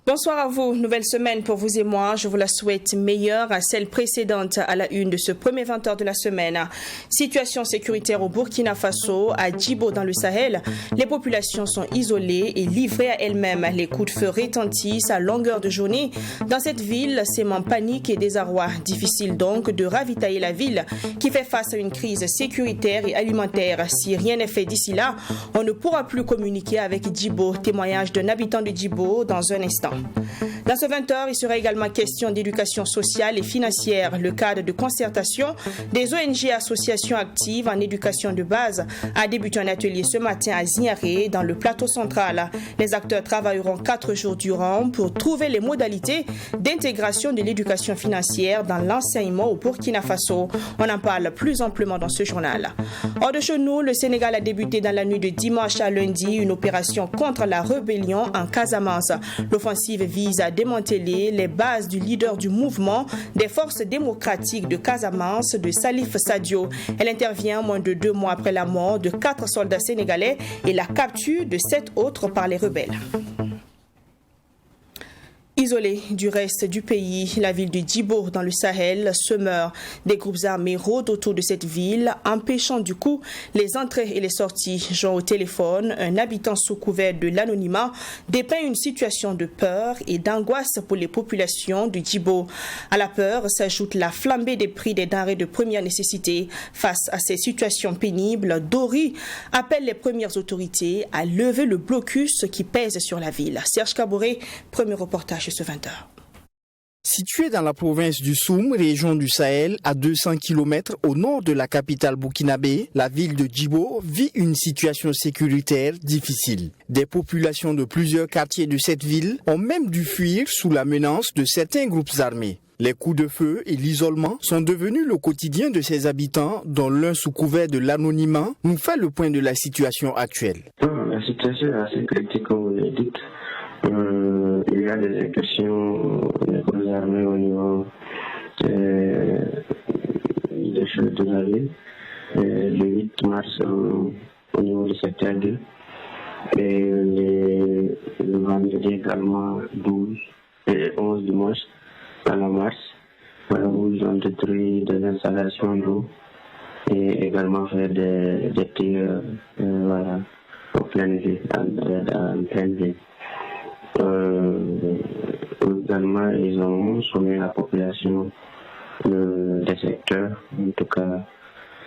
Bonsoir à vous. Nouvelle semaine pour vous et moi. Je vous la souhaite meilleure à celle précédente à la une de ce premier 20h de la semaine. Situation sécuritaire au Burkina Faso, à Djibo dans le Sahel. Les populations sont isolées et livrées à elles-mêmes. Les coups de feu retentissent à longueur de journée. Dans cette ville, sément panique et désarroi. Difficile donc de ravitailler la ville qui fait face à une crise sécuritaire et alimentaire. Si rien n'est fait d'ici là, on ne pourra plus communiquer avec Djibo. Témoignage d'un habitant de Djibo dans un instant. Dans ce 20h, il sera également question d'éducation sociale et financière. Le cadre de concertation des ONG et associations actives en éducation de base a débuté un atelier ce matin à Zignaré, dans le plateau central. Les acteurs travailleront 4 jours durant pour trouver les modalités d'intégration de l'éducation financière dans l'enseignement au Burkina Faso. On en parle plus amplement dans ce journal. Hors de chez nous, le Sénégal a débuté dans la nuit de dimanche à lundi une opération contre la rébellion en Casamance. L'offensive vise à démanteler les bases du leader du mouvement des forces démocratiques de Casamance, de Salif Sadio. Elle intervient moins de 2 mois après la mort de 4 soldats sénégalais et la capture de 7 autres par les rebelles. Isolée du reste du pays, la ville de Djibo dans le Sahel se meurt. Des groupes armés rôdent autour de cette ville, empêchant du coup les entrées et les sorties. Jean au téléphone, un habitant sous couvert de l'anonymat, dépeint une situation de peur et d'angoisse pour les populations de Djibo. À la peur s'ajoute la flambée des prix des denrées de première nécessité. Face à ces situations pénibles, Dori appelle les premières autorités à lever le blocus qui pèse sur la ville. Serge Kaboré, premier reportage ce 20h. Située dans la province du Soum, région du Sahel, à 200 km au nord de la capitale burkinabé, la ville de Djibo vit une situation sécuritaire difficile. Des populations de plusieurs quartiers de cette ville ont même dû fuir sous la menace de certains groupes armés. Les coups de feu et l'isolement sont devenus le quotidien de ces habitants, dont l'un sous couvert de l'anonymat nous fait le point de la situation actuelle. La situation est assez critique, comme vous l'avez dit. Il y a des incursions des groupes armés au niveau des choses de la ville. Le 8 mars au niveau du secteur 2 et le vendredi également 12 et 11 dimanche à la mars, où ils ont détruit des installations d'eau et également fait des tirs en pleine ville. Également, ils ont soumis la population des secteurs, en tout cas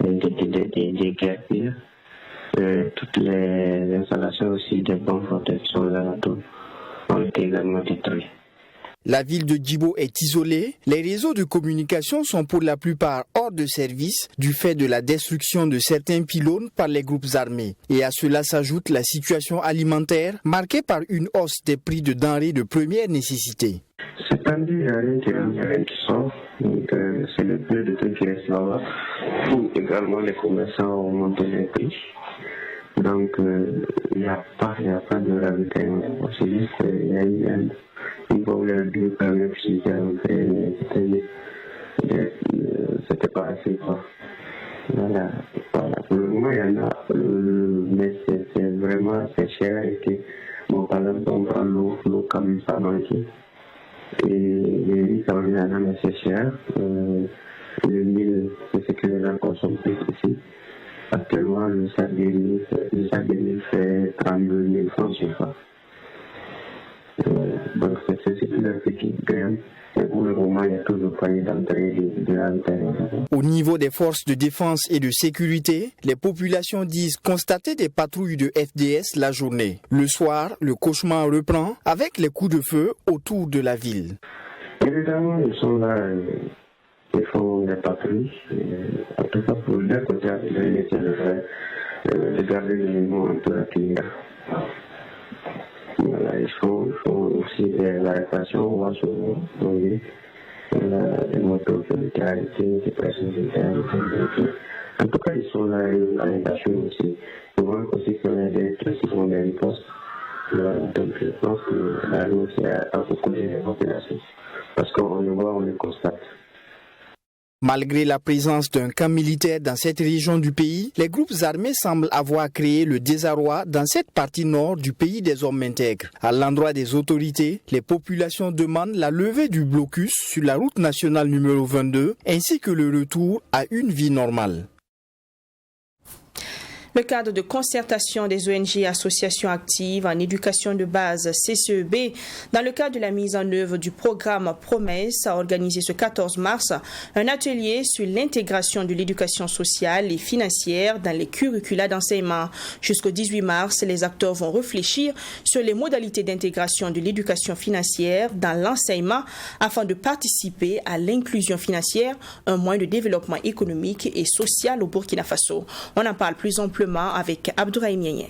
des guerres. Toutes les installations aussi des banques protection ont été également détruites. La ville de Djibo est isolée. Les réseaux de communication sont pour la plupart hors de service du fait de la destruction de certains pylônes par les groupes armés. Et à cela s'ajoute la situation alimentaire marquée par une hausse des prix de denrées de première nécessité. Cette année, il n'y a rien qui sort. C'est le peu de trucs qui restent là-bas. Également, les commerçants ont monté les prix. Donc, il n'y a pas de ravitaillement. C'est juste qu'il y a eu une problème de problème qui c'était pas assez fort. Voilà. Pour le moment, il y en a, mais c'est vraiment cher et que, bon, par exemple, on prend l'eau comme ça manqué. Et les riz, ça revient à mais c'est cher. Le mil, c'est ce que les gens consomment plus ici. Actuellement, le sac de mil fait 32 000 francs sur ça. Donc c'est ce qui leur fait qu'ils gagnent. Et pour le moment, il y a toujours pas eu d'entrée de l'intérieur. Au niveau des forces de défense et de sécurité, les populations disent constater des patrouilles de FDS la journée. Le soir, le cauchemar reprend avec les coups de feu autour de la ville. Évidemment, ils sont là, ils font des patrouilles. En tout cas, pour leur côté, ils essaient de garder les éléments un peu accueillis. Voilà, il faut aussi la répression, on voit souvent les motos qui ont été arrêtées, des personnes qui ont été arrêtées. En tout cas, ils sont là à l'intention aussi. Je vois aussi qu'on a très souvent des réponses. Donc je pense que la loi c'est à beaucoup de populations. Parce qu'on le voit, on le constate. Malgré la présence d'un camp militaire dans cette région du pays, les groupes armés semblent avoir créé le désarroi dans cette partie nord du pays des hommes intègres. À l'endroit des autorités, les populations demandent la levée du blocus sur la route nationale numéro 22 ainsi que le retour à une vie normale. Le cadre de concertation des ONG et associations actives en éducation de base CCEB, dans le cadre de la mise en œuvre du programme Promesse, a organisé ce 14 mars un atelier sur l'intégration de l'éducation sociale et financière dans les curricula d'enseignement. Jusqu'au 18 mars, les acteurs vont réfléchir sur les modalités d'intégration de l'éducation financière dans l'enseignement afin de participer à l'inclusion financière, un moyen de développement économique et social au Burkina Faso. On en parle plus amplement avec Abdourahim Nienye.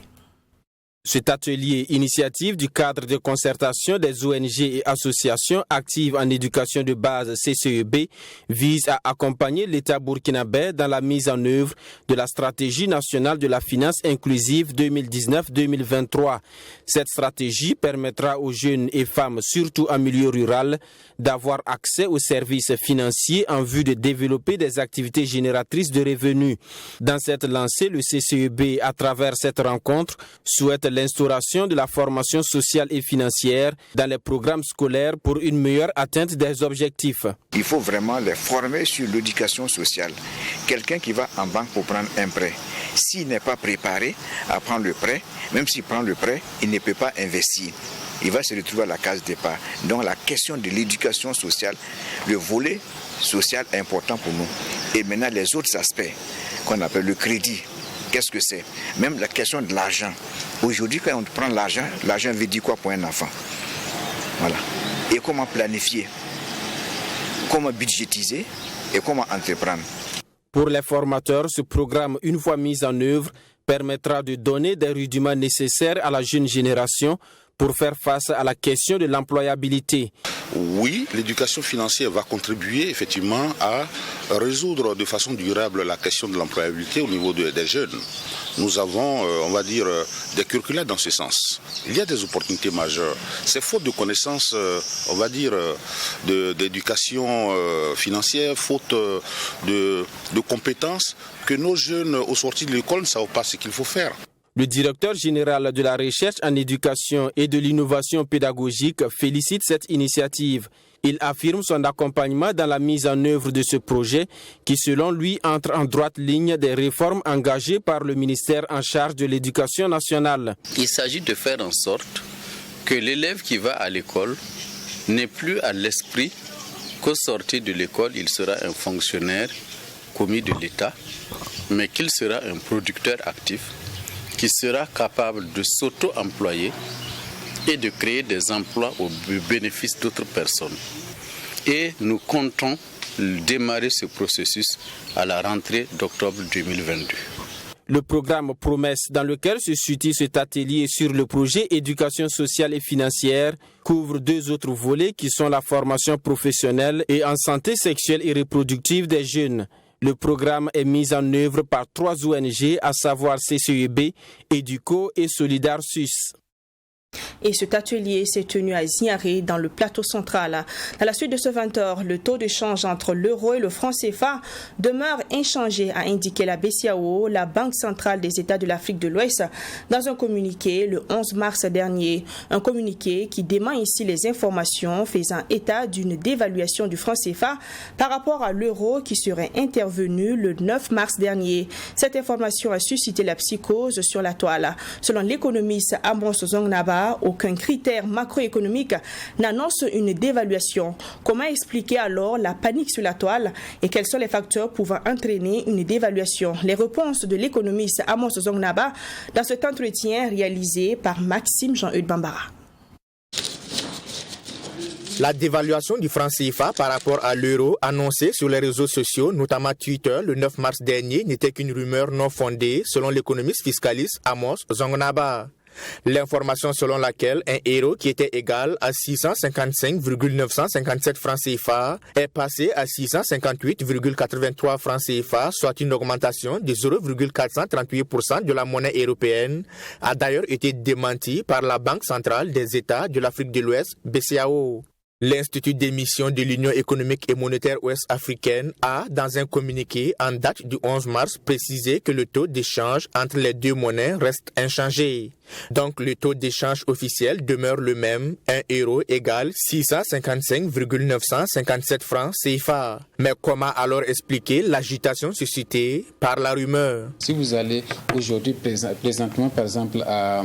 Cet atelier, initiative du cadre de concertation des ONG et associations actives en éducation de base CCEB, vise à accompagner l'État burkinabé dans la mise en œuvre de la stratégie nationale de la finance inclusive 2019-2023. Cette stratégie permettra aux jeunes et femmes, surtout en milieu rural, d'avoir accès aux services financiers en vue de développer des activités génératrices de revenus. Dans cette lancée, le CCEB, à travers cette rencontre, souhaite l'instauration de la formation sociale et financière dans les programmes scolaires pour une meilleure atteinte des objectifs. Il faut vraiment les former sur l'éducation sociale. Quelqu'un qui va en banque pour prendre un prêt, s'il n'est pas préparé à prendre le prêt, même s'il prend le prêt, il ne peut pas investir. Il va se retrouver à la case départ. Donc la question de l'éducation sociale, le volet social est important pour nous. Et maintenant les autres aspects qu'on appelle le crédit. Qu'est-ce que c'est? Même la question de l'argent. Aujourd'hui, quand on prend l'argent veut dire quoi pour un enfant? Voilà. Et comment planifier? Comment budgétiser? Et comment entreprendre? Pour les formateurs, ce programme, une fois mis en œuvre, permettra de donner des rudiments nécessaires à la jeune génération pour faire face à la question de l'employabilité. Oui, l'éducation financière va contribuer effectivement à résoudre de façon durable la question de l'employabilité au niveau des jeunes. Nous avons, on va dire, des curricula dans ce sens. Il y a des opportunités majeures. C'est faute de connaissances, on va dire, d'éducation financière, faute de compétences, que nos jeunes, au sortir de l'école, ne savent pas ce qu'il faut faire. Le directeur général de la recherche en éducation et de l'innovation pédagogique félicite cette initiative. Il affirme son accompagnement dans la mise en œuvre de ce projet qui, selon lui, entre en droite ligne des réformes engagées par le ministère en charge de l'éducation nationale. Il s'agit de faire en sorte que l'élève qui va à l'école n'ait plus à l'esprit qu'au sortir de l'école, il sera un fonctionnaire commis de l'État, mais qu'il sera un producteur actif qui sera capable de s'auto-employer et de créer des emplois au bénéfice d'autres personnes. Et nous comptons démarrer ce processus à la rentrée d'octobre 2022. Le programme Promesse, dans lequel se situe cet atelier sur le projet éducation sociale et financière, couvre deux autres volets qui sont la formation professionnelle et en santé sexuelle et reproductive des jeunes. Le programme est mis en œuvre par 3 ONG, à savoir CCEB, Educo et Solidarsus. Et cet atelier s'est tenu à Ziaré, dans le plateau central. À la suite de ce 20h, le taux de change entre l'euro et le franc CFA demeure inchangé, a indiqué la BCEAO, la Banque centrale des États de l'Afrique de l'Ouest, dans un communiqué le 11 mars dernier. Un communiqué qui dément ici les informations faisant état d'une dévaluation du franc CFA par rapport à l'euro qui serait intervenue le 9 mars dernier. Cette information a suscité la psychose sur la toile. Selon l'économiste Amos Zongnaba, aucun critère macroéconomique n'annonce une dévaluation. Comment expliquer alors la panique sur la toile et quels sont les facteurs pouvant entraîner une dévaluation? Les réponses de l'économiste Amos Zongnaba dans cet entretien réalisé par Maxime Jean-Eudes Bambara. La dévaluation du franc CFA par rapport à l'euro annoncée sur les réseaux sociaux, notamment Twitter, le 9 mars dernier, n'était qu'une rumeur non fondée, selon l'économiste fiscaliste Amos Zongnaba. L'information selon laquelle un euro qui était égal à 655,957 francs CFA est passé à 658,83 francs CFA, soit une augmentation de 0,438% de la monnaie européenne, a d'ailleurs été démentie par la Banque centrale des États de l'Afrique de l'Ouest, BCAO. L'Institut d'émission de l'Union économique et monétaire ouest-africaine a, dans un communiqué en date du 11 mars, précisé que le taux d'échange entre les deux monnaies reste inchangé. Donc le taux d'échange officiel demeure le même, 1 euro égale 655,957 francs CFA. Mais comment alors expliquer l'agitation suscitée par la rumeur? Si vous allez aujourd'hui présentement par exemple à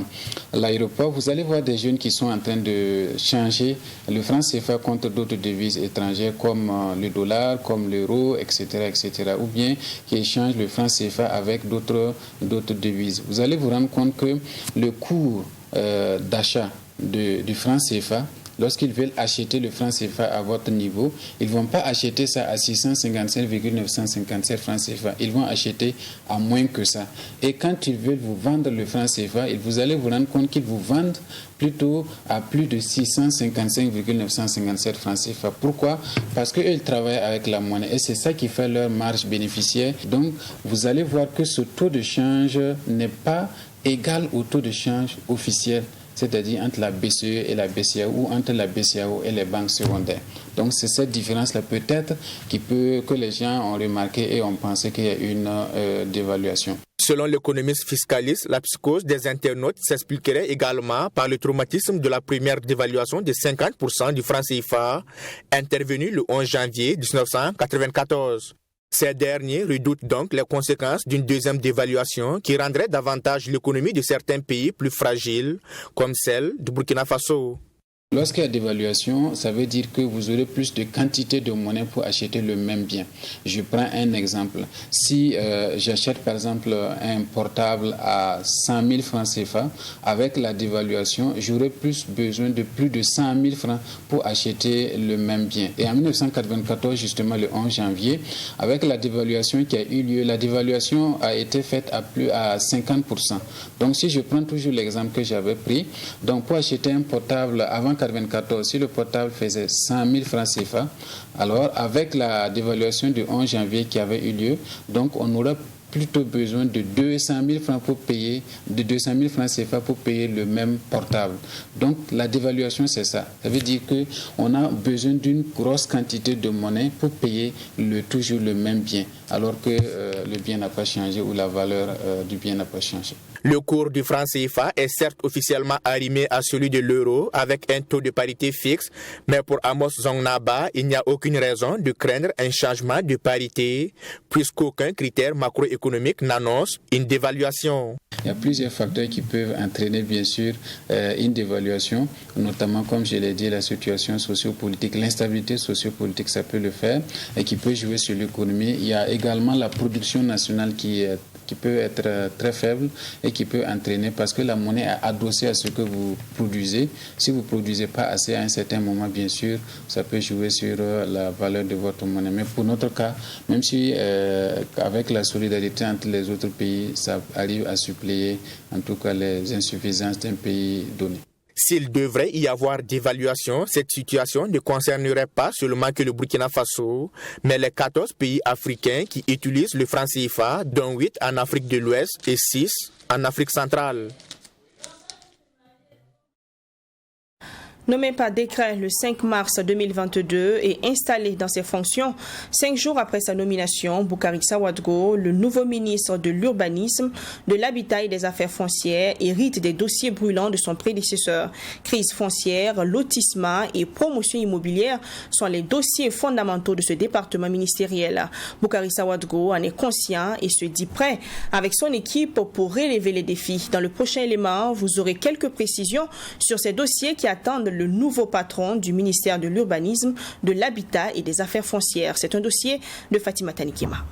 l'aéroport, vous allez voir des jeunes qui sont en train de changer le franc CFA contre d'autres devises étrangères comme le dollar, comme l'euro, etc., etc. Ou bien qui échangent le franc CFA avec d'autres devises. Vous allez vous rendre compte que le cours d'achat du franc CFA, lorsqu'ils veulent acheter le franc CFA à votre niveau, ils ne vont pas acheter ça à 657,957 francs CFA. Ils vont acheter à moins que ça. Et quand ils veulent vous vendre le franc CFA, vous allez vous rendre compte qu'ils vous vendent plutôt à plus de 655,957 francs CFA. Pourquoi? Parce qu'eux, ils travaillent avec la monnaie et c'est ça qui fait leur marge bénéficiaire. Donc, vous allez voir que ce taux de change n'est pas égal au taux de change officiel, c'est-à-dire entre la BCE et la BCAO ou entre la BCAO et les banques secondaires. Donc c'est cette différence-là peut-être que les gens ont remarqué et ont pensé qu'il y a une dévaluation. Selon l'économiste fiscaliste, la psychose des internautes s'expliquerait également par le traumatisme de la première dévaluation de 50% du franc CFA, intervenue le 11 janvier 1994. Ces derniers redoutent donc les conséquences d'une deuxième dévaluation qui rendrait davantage l'économie de certains pays plus fragiles, comme celle du Burkina Faso. Lorsqu'il y a dévaluation, ça veut dire que vous aurez plus de quantité de monnaie pour acheter le même bien. Je prends un exemple. Si j'achète par exemple un portable à 100 000 francs CFA, avec la dévaluation, j'aurai besoin de plus de 100 000 francs pour acheter le même bien. Et en 1994, justement le 11 janvier, avec la dévaluation qui a eu lieu, la dévaluation a été faite à 50%. Donc si je prends toujours l'exemple que j'avais pris, donc pour acheter un portable avant 1994, si le portable faisait 100 000 francs CFA, alors avec la dévaluation du 11 janvier qui avait eu lieu, donc on aurait plutôt besoin de 200 000 francs CFA pour payer le même portable. Donc la dévaluation, c'est ça. Ça veut dire qu'on a besoin d'une grosse quantité de monnaie pour payer toujours le même bien, alors que le bien n'a pas changé ou la valeur du bien n'a pas changé. Le cours du franc CFA est certes officiellement arrimé à celui de l'euro avec un taux de parité fixe, mais pour Amos Zongnaba, il n'y a aucune raison de craindre un changement de parité puisqu'aucun critère macroéconomique n'annonce une dévaluation. Il y a plusieurs facteurs qui peuvent entraîner bien sûr une dévaluation, notamment comme je l'ai dit, la situation sociopolitique, l'instabilité sociopolitique, ça peut le faire et qui peut jouer sur l'économie. Il y a également la production nationale qui peut être très faible et qui peut entraîner parce que la monnaie est adossée à ce que vous produisez. Si vous ne produisez pas assez à un certain moment, bien sûr, ça peut jouer sur la valeur de votre monnaie. Mais pour notre cas, même si avec la solidarité entre les autres pays, ça arrive à suppléer en tout cas les insuffisances d'un pays donné. S'il devrait y avoir dévaluation, cette situation ne concernerait pas seulement que le Burkina Faso, mais les 14 pays africains qui utilisent le franc CFA, dont 8 en Afrique de l'Ouest et 6 en Afrique centrale. Nommé par décret le 5 mars 2022 et installé dans ses fonctions 5 jours après sa nomination, Boukari Sawadgo, le nouveau ministre de l'Urbanisme, de l'Habitat et des Affaires foncières, hérite des dossiers brûlants de son prédécesseur. Crise foncière, lotissement et promotion immobilière sont les dossiers fondamentaux de ce département ministériel. Boukari Sawadgo en est conscient et se dit prêt avec son équipe pour relever les défis. Dans le prochain élément, vous aurez quelques précisions sur ces dossiers qui attendent le nouveau patron du ministère de l'Urbanisme, de l'Habitat et des Affaires foncières. C'est un dossier de Fatima Tanikema.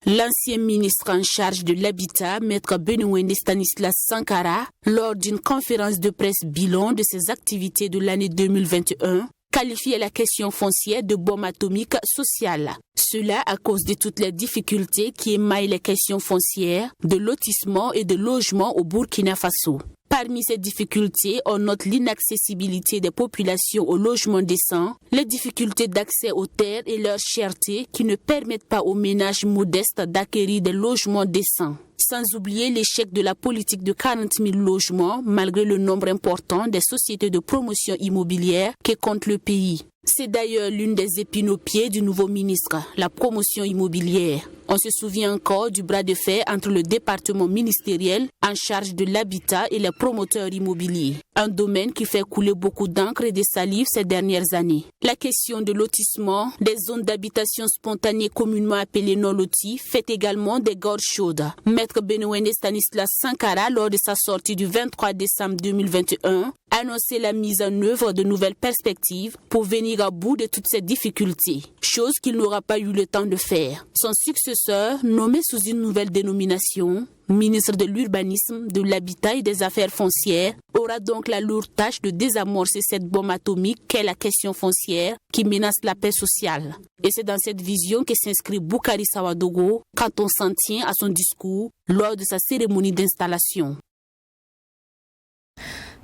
L'ancien ministre en charge de l'Habitat, Maître Benouende Stanislas Sankara, lors d'une conférence de presse bilan de ses activités de l'année 2021, qualifiait la question foncière de bombe atomique sociale. Cela à cause de toutes les difficultés qui émaillent les questions foncières, de lotissement et de logement au Burkina Faso. Parmi ces difficultés, on note l'inaccessibilité des populations au logement décent, les difficultés d'accès aux terres et leur cherté qui ne permettent pas aux ménages modestes d'acquérir des logements décents. Sans oublier l'échec de la politique de 40 000 logements, malgré le nombre important des sociétés de promotion immobilière qui comptent le pays. C'est d'ailleurs l'une des épines au pied du nouveau ministre, la promotion immobilière. On se souvient encore du bras de fer entre le département ministériel en charge de l'habitat et les promoteurs immobiliers. Un domaine qui fait couler beaucoup d'encre et de salive ces dernières années. La question de lotissement, des zones d'habitation spontanée communément appelées non-lotis, fait également des gorges chaudes. Maître Benouene Stanislas Sankara, lors de sa sortie du 23 décembre 2021, a annoncé la mise en œuvre de nouvelles perspectives pour venir à bout de toutes ces difficultés, chose qu'il n'aura pas eu le temps de faire. Son successeur, nommé sous une nouvelle dénomination, ministre de l'Urbanisme, de l'Habitat et des Affaires foncières, aura donc la lourde tâche de désamorcer cette bombe atomique qu'est la question foncière qui menace la paix sociale. Et c'est dans cette vision que s'inscrit Boukari Sawadogo quand on s'en tient à son discours lors de sa cérémonie d'installation.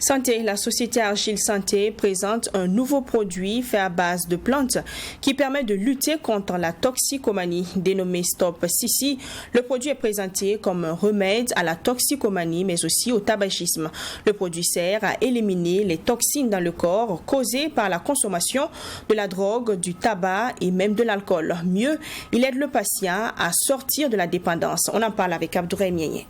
Santé, la société Argile Santé présente un nouveau produit fait à base de plantes qui permet de lutter contre la toxicomanie. Dénommé Stop Sissi, le produit est présenté comme un remède à la toxicomanie mais aussi au tabagisme. Le produit sert à éliminer les toxines dans le corps causées par la consommation de la drogue, du tabac et même de l'alcool. Mieux, il aide le patient à sortir de la dépendance. On en parle avec Abdouraye Mienye.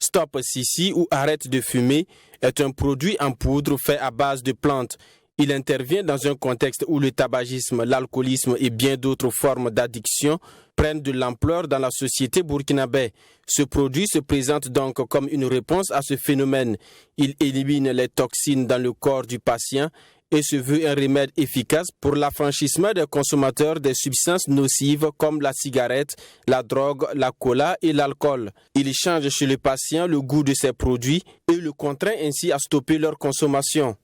Stop Sissi ou Arrête de fumer est un produit en poudre fait à base de plantes. Il intervient dans un contexte où le tabagisme, l'alcoolisme et bien d'autres formes d'addiction prennent de l'ampleur dans la société burkinabé. Ce produit se présente donc comme une réponse à ce phénomène. Il élimine les toxines dans le corps du patient et se veut un remède efficace pour l'affranchissement des consommateurs des substances nocives comme la cigarette, la drogue, la cola et l'alcool. Il change chez le patient le goût de ces produits et le contraint ainsi à stopper leur consommation.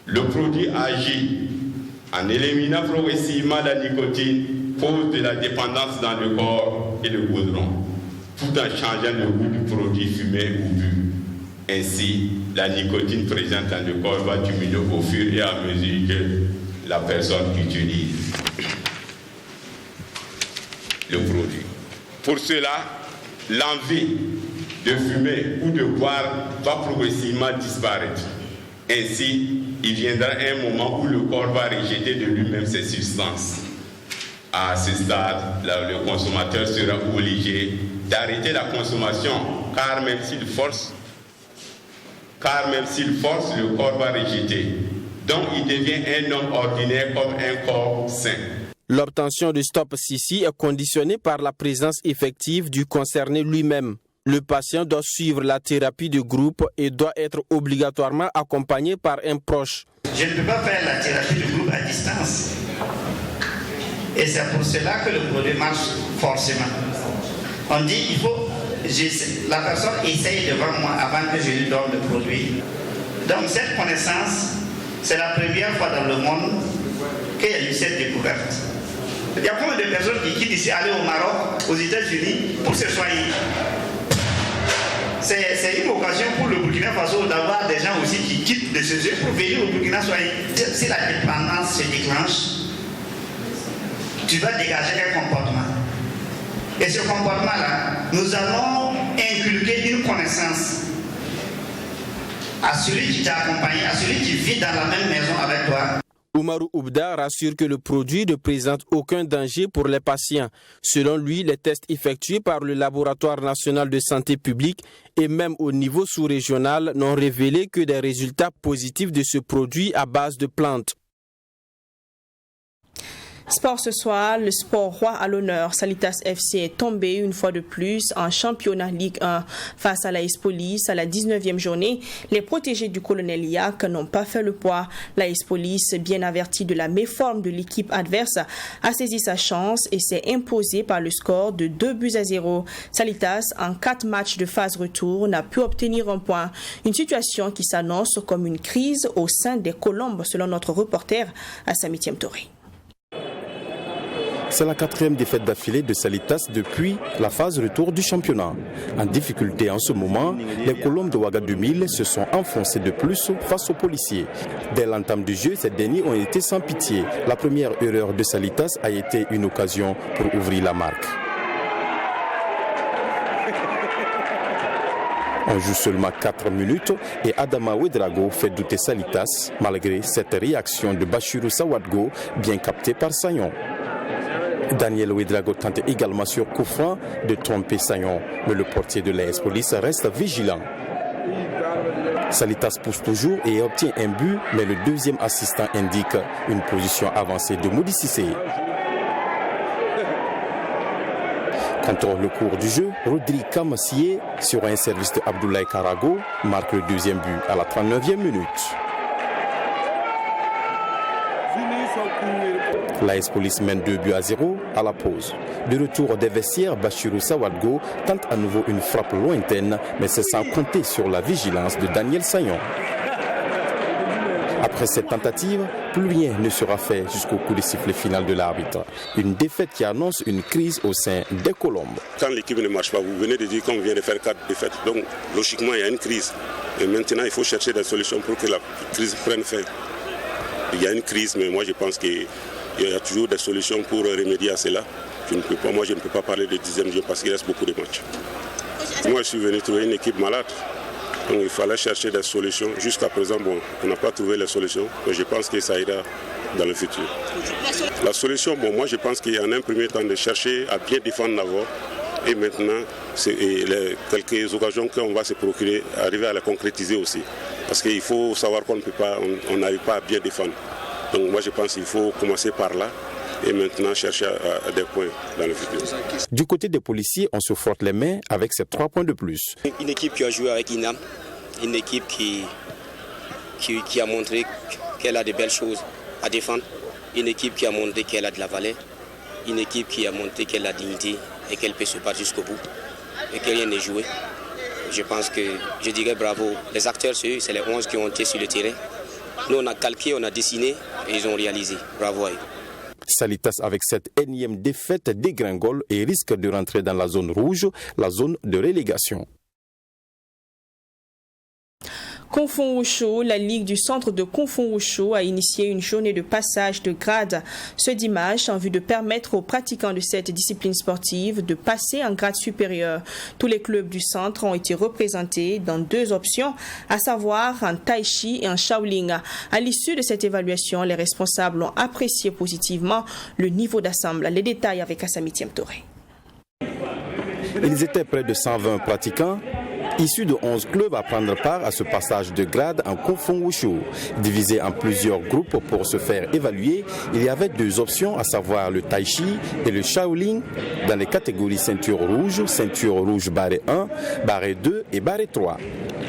Le produit agit en éliminant progressivement la nicotine, cause de la dépendance dans le corps et le goudron, tout en changeant le goût du produit fumé ou bu. Ainsi, la nicotine présente dans le corps va diminuer au fur et à mesure que la personne utilise le produit. Pour cela, l'envie de fumer ou de boire va progressivement disparaître. Ainsi, il viendra un moment où le corps va rejeter de lui-même ces substances. À ce stade, le consommateur sera obligé d'arrêter la consommation, car même s'il force, le corps va rejeter. Donc, il devient un homme ordinaire comme un corps sain. L'obtention de Stop Sissi est conditionnée par la présence effective du concerné lui-même. Le patient doit suivre la thérapie de groupe et doit être obligatoirement accompagné par un proche. Je ne peux pas faire la thérapie de groupe à distance. Et c'est pour cela que le produit marche forcément. On dit la personne essaye devant moi avant que je lui donne le produit. Donc cette connaissance, c'est la première fois dans le monde qu'il y a eu cette découverte. Il y a combien de personnes qui quittent ici, aller au Maroc, aux États-Unis pour se soigner? C'est une occasion pour le Burkina Faso d'avoir des gens aussi qui quittent de chez eux pour venir au Burkina soigner. Si la dépendance se déclenche, tu vas dégager un comportement. Et ce comportement-là, nous allons inculquer une connaissance à celui qui t'a accompagné, à celui qui vit dans la même maison avec toi. Oumarou Oubda rassure que le produit ne présente aucun danger pour les patients. Selon lui, les tests effectués par le Laboratoire national de santé publique et même au niveau sous-régional n'ont révélé que des résultats positifs de ce produit à base de plantes. Sport ce soir, le Sport Roi à l'honneur. Salitas FC est tombé une fois de plus en championnat Ligue 1 face à l'AS Police à la 19e journée. Les protégés du colonel Yak n'ont pas fait le poids. L'AS Police, bien averti de la méforme de l'équipe adverse, a saisi sa chance et s'est imposé par le score de 2-0. Salitas, en 4 matchs de phase retour, n'a pu obtenir un point. Une situation qui s'annonce comme une crise au sein des Colombes, selon notre reporter Assami Touré. C'est la 4e défaite d'affilée de Salitas depuis la phase retour du championnat. En difficulté en ce moment, les Colombes de Ouaga 2000 se sont enfoncés de plus face aux policiers. Dès l'entame du jeu, ces derniers ont été sans pitié. La première erreur de Salitas a été une occasion pour ouvrir la marque. On joue seulement 4 minutes et Adama Ouedraogo fait douter Salitas malgré cette réaction de Bachirou Sawadgo bien captée par Sagnon. Daniel Ouedraogo tente également sur coup franc de tromper Sagnon, mais le portier de l'AS Police reste vigilant. Salitas pousse toujours et obtient un but, mais le deuxième assistant indique une position avancée de Moudi Cissé. Contre le cours du jeu, Rodri Kamassié, sur un service de Abdoulaye Karago, marque le deuxième but à la 39e minute. L'AS Police mène 2-0 à la pause. De retour des vestiaires, Bachirou Sawadgo tente à nouveau une frappe lointaine, mais c'est sans compter sur la vigilance de Daniel Sagnon. Après cette tentative, plus rien ne sera fait jusqu'au coup de sifflet final de l'arbitre. Une défaite qui annonce une crise au sein des Colombes. Quand l'équipe ne marche pas, vous venez de dire qu'on vient de faire 4 défaites. Donc logiquement, il y a une crise. Et maintenant, il faut chercher des solutions pour que la crise prenne fin. Il y a une crise, mais moi je pense qu'il y a toujours des solutions pour remédier à cela. Moi, je ne peux pas parler de 10e jeu parce qu'il reste beaucoup de matchs. Moi, je suis venu trouver une équipe malade. Donc il fallait chercher des solutions. Jusqu'à présent, on n'a pas trouvé les solutions, mais je pense que ça ira dans le futur. La solution, moi je pense qu'il y a en un premier temps de chercher à bien défendre d'abord. Et maintenant, quelques occasions qu'on va se procurer, arriver à les concrétiser aussi. Parce qu'il faut savoir qu'on ne peut pas, on n'arrive pas à bien défendre. Donc moi je pense qu'il faut commencer par là. Et maintenant chercher à des points dans le futur. Du côté des policiers, on se frotte les mains avec ces 3 points de plus. Une équipe qui a joué avec Inam, une équipe qui a montré qu'elle a de belles choses à défendre, une équipe qui a montré qu'elle a de la valeur, une équipe qui a montré qu'elle a dignité et qu'elle peut se battre jusqu'au bout et que rien n'est joué. Je pense que je dirais bravo. Les acteurs, c'est les 11 qui ont été sur le terrain. Nous, on a calqué, on a dessiné et ils ont réalisé. Bravo à eux. Salitas, avec cette énième défaite, dégringole et risque de rentrer dans la zone rouge, la zone de relégation. Confon-Oucho, la Ligue du centre de Confon-Oucho a initié une journée de passage de grade ce dimanche en vue de permettre aux pratiquants de cette discipline sportive de passer en grade supérieur. Tous les clubs du centre ont été représentés dans 2 options, à savoir en Tai Chi et en Shaolin. À l'issue de cette évaluation, les responsables ont apprécié positivement le niveau d'assemblage. Les détails avec Assami Touré. Ils étaient près de 120 pratiquants, issus de 11 clubs à prendre part à ce passage de grade en Confon-Oucho. Divisés en plusieurs groupes pour se faire évaluer, il y avait 2 options, à savoir le Tai Chi et le Shaolin, dans les catégories ceinture rouge barré 1, barré 2 et barré 3.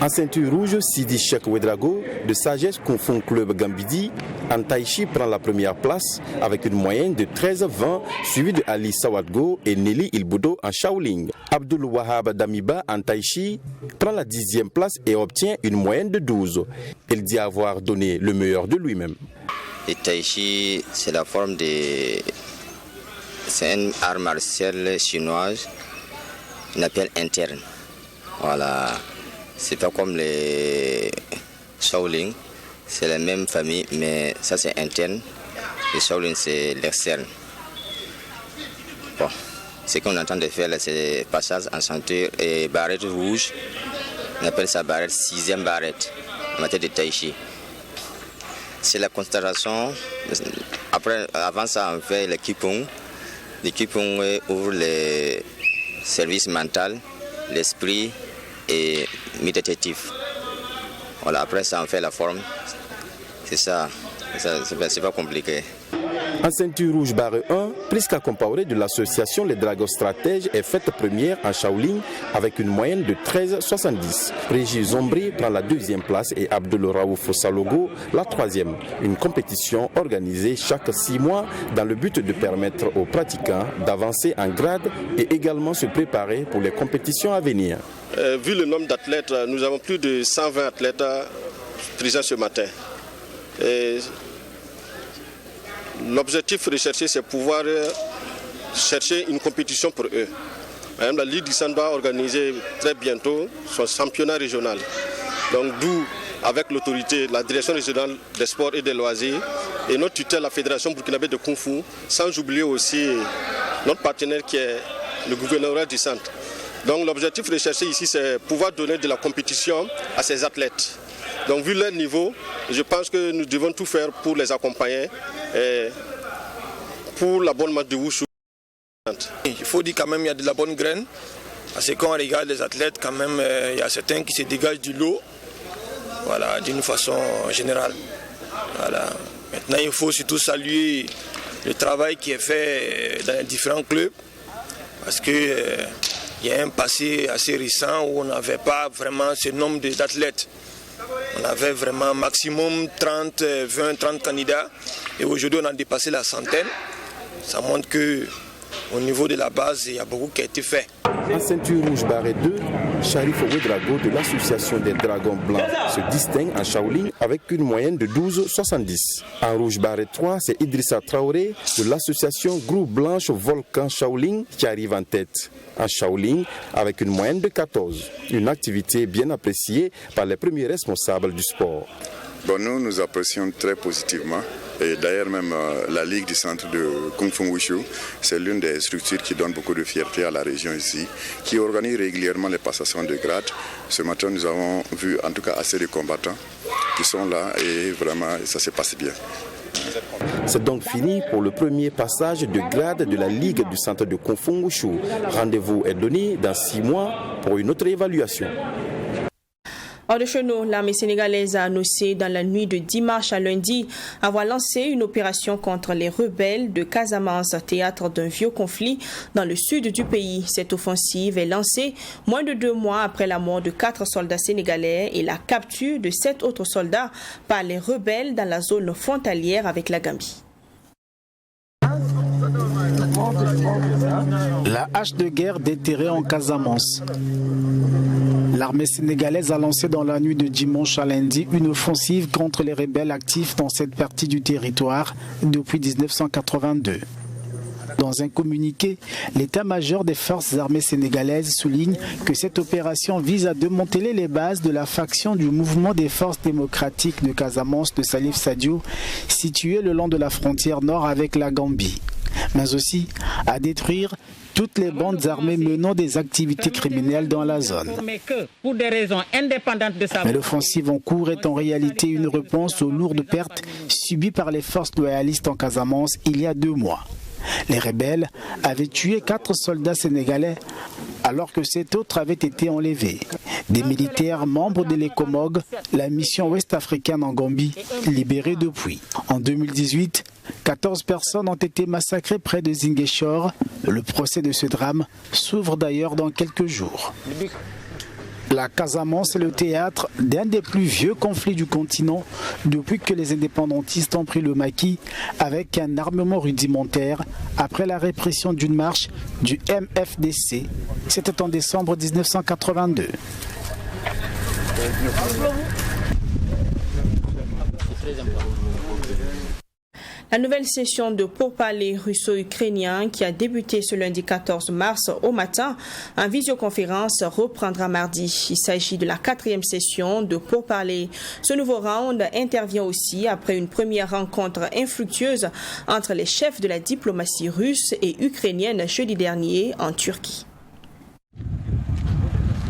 En ceinture rouge, Sidi Cheikh Ouedraogo de Sagesse Confon Club Gambidi en Tai Chi prend la première place avec une moyenne de 13-20, suivi de Ali Sawadgo et Nelly Ilboudo en Shaolin. Abdul Wahab Damiba en Tai Chi prend la 10e place et obtient une moyenne de 12. Il dit avoir donné le meilleur de lui-même. Le Tai Chi, c'est la forme de... C'est un art martial chinoise, on appelle interne. Voilà. C'est pas comme les Shaolin, c'est la même famille, mais ça c'est interne. Le Shaolin c'est l'externe. Bon, ce qu'on entend de faire là, c'est passage en ceinture et barrette rouge. On appelle ça barrette, 6e barrette en matière de Tai Chi. C'est la concentration. Après, avant ça, on fait le Qigong. Le Qigong ouvre le service mental, l'esprit et méditatif. Voilà, après ça, on fait la forme. C'est ça, c'est pas compliqué. En ceinture rouge barre 1, Priska Compaoré de l'association Les Dragons Stratèges est faite première en Shaolin avec une moyenne de 13,70. Régis Zombri prend la 2e place et Abdul Raouf Salogo la 3e. Une compétition organisée chaque 6 mois dans le but de permettre aux pratiquants d'avancer en grade et également se préparer pour les compétitions à venir. Vu le nombre d'athlètes, nous avons plus de 120 athlètes présents ce matin. L'objectif recherché, c'est pouvoir chercher une compétition pour eux. Même la Ligue du Centre va organiser très bientôt son championnat régional. Donc d'où, avec l'autorité, la direction régionale des sports et des loisirs, et notre tutelle, la Fédération burkinabé de Kung Fu, sans oublier aussi notre partenaire qui est le gouvernorat du centre. Donc l'objectif recherché ici, c'est pouvoir donner de la compétition à ces athlètes. Donc vu leur niveau, je pense que nous devons tout faire pour les accompagner et pour la bonne marche de Wushu. Il faut dire quand même qu'il y a de la bonne graine, parce que quand on regarde les athlètes, quand même, il y a certains qui se dégagent du lot, voilà, d'une façon générale. Voilà. Maintenant, il faut surtout saluer le travail qui est fait dans les différents clubs, parce qu'il y a un passé assez récent où on n'avait pas vraiment ce nombre d'athlètes. On avait vraiment maximum 30 candidats, et aujourd'hui on a dépassé la centaine. Ça montre qu'au niveau de la base, il y a beaucoup qui a été fait. En ceinture rouge barré 2, Sharif Ouedrago de l'association des Dragons Blancs se distingue en Shaolin avec une moyenne de 12,70. En rouge barré 3, c'est Idrissa Traoré de l'association Groupe Blanche Volcan Shaolin qui arrive en tête. En Shaolin avec une moyenne de 14. Une activité bien appréciée par les premiers responsables du sport. Bon, nous apprécions très positivement. Et d'ailleurs même la Ligue du Centre de Kung Fu Wushu, c'est l'une des structures qui donne beaucoup de fierté à la région ici, qui organise régulièrement les passations de grade. Ce matin, nous avons vu en tout cas assez de combattants qui sont là et vraiment ça se passe bien. C'est donc fini pour le premier passage de grade de la Ligue du Centre de Kung Fu Wushu. Rendez-vous est donné dans 6 mois pour une autre évaluation. Hors de chez nous, l'armée sénégalaise a annoncé dans la nuit de dimanche à lundi avoir lancé une opération contre les rebelles de Casamance, théâtre d'un vieux conflit dans le sud du pays. Cette offensive est lancée moins de 2 mois après la mort de 4 soldats sénégalais et la capture de 7 autres soldats par les rebelles dans la zone frontalière avec la Gambie. La hache de guerre déterrée en Casamance. L'armée sénégalaise a lancé dans la nuit de dimanche à lundi une offensive contre les rebelles actifs dans cette partie du territoire depuis 1982. Dans un communiqué, l'état-major des forces armées sénégalaises souligne que cette opération vise à démanteler les bases de la faction du mouvement des forces démocratiques de Casamance de Salif Sadio, située le long de la frontière nord avec la Gambie, mais aussi à détruire toutes les bandes armées menant des activités criminelles dans la zone. Mais l'offensive en cours est en réalité une réponse aux lourdes pertes subies par les forces loyalistes en Casamance il y a 2 mois. Les rebelles avaient tué 4 soldats sénégalais alors que 7 autres avaient été enlevés. Des militaires membres de l'ECOMOG, la mission ouest-africaine en Gambie, libérés depuis. En 2018, 14 personnes ont été massacrées près de Ziguinchor. Le procès de ce drame s'ouvre d'ailleurs dans quelques jours. La Casamance est le théâtre d'un des plus vieux conflits du continent depuis que les indépendantistes ont pris le maquis avec un armement rudimentaire après la répression d'une marche du MFDC. C'était en décembre 1982. La nouvelle session de pourparlers russo-ukrainien qui a débuté ce lundi 14 mars au matin en visioconférence reprendra mardi. Il s'agit de la 4e session de pourparlers. Ce nouveau round intervient aussi après une première rencontre infructueuse entre les chefs de la diplomatie russe et ukrainienne jeudi dernier en Turquie.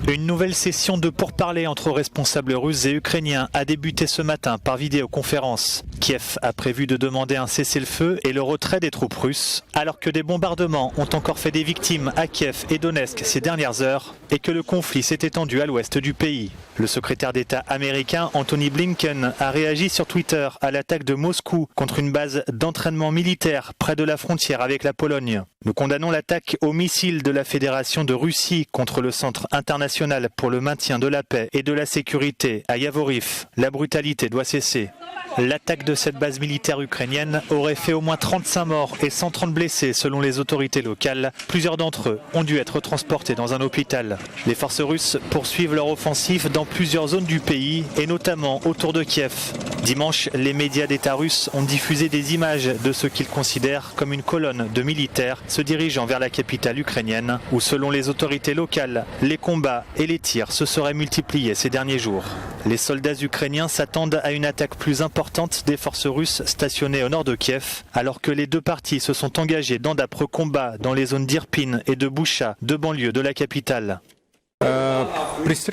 Une nouvelle session de pourparlers entre responsables russes et ukrainiens a débuté ce matin par vidéoconférence. Kiev a prévu de demander un cessez-le-feu et le retrait des troupes russes, alors que des bombardements ont encore fait des victimes à Kiev et Donetsk ces dernières heures et que le conflit s'est étendu à l'ouest du pays. Le secrétaire d'État américain Anthony Blinken a réagi sur Twitter à l'attaque de Moscou contre une base d'entraînement militaire près de la frontière avec la Pologne. Nous condamnons l'attaque aux missiles de la Fédération de Russie contre le Centre international internationale pour le maintien de la paix et de la sécurité à Yavorif. La brutalité doit cesser. L'attaque de cette base militaire ukrainienne aurait fait au moins 35 morts et 130 blessés selon les autorités locales. Plusieurs d'entre eux ont dû être transportés dans un hôpital. Les forces russes poursuivent leur offensive dans plusieurs zones du pays et notamment autour de Kiev. Dimanche, les médias d'État russes ont diffusé des images de ce qu'ils considèrent comme une colonne de militaires se dirigeant vers la capitale ukrainienne où, selon les autorités locales, les combats et les tirs se seraient multipliés ces derniers jours. Les soldats ukrainiens s'attendent à une attaque plus importante des forces russes stationnées au nord de Kiev, alors que les deux parties se sont engagées dans d'âpres combats dans les zones d'Irpin et de Boucha, deux banlieues de la capitale.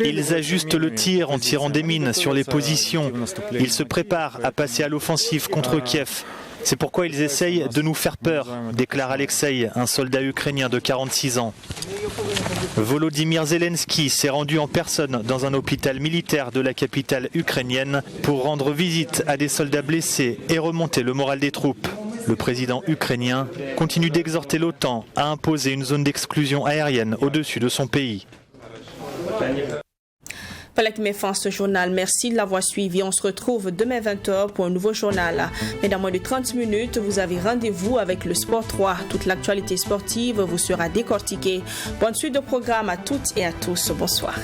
Ils ajustent le tir en tirant des mines sur les positions. Ils se préparent à passer à l'offensive contre Kiev. C'est pourquoi ils essayent de nous faire peur, déclare Alexei, un soldat ukrainien de 46 ans. Volodymyr Zelensky s'est rendu en personne dans un hôpital militaire de la capitale ukrainienne pour rendre visite à des soldats blessés et remonter le moral des troupes. Le président ukrainien continue d'exhorter l'OTAN à imposer une zone d'exclusion aérienne au-dessus de son pays. Voilà qui met fin à ce journal. Merci de l'avoir suivi. On se retrouve demain 20h pour un nouveau journal. Mais dans moins de 30 minutes, vous avez rendez-vous avec le Sport 3. Toute l'actualité sportive vous sera décortiquée. Bonne suite de programme à toutes et à tous. Bonsoir.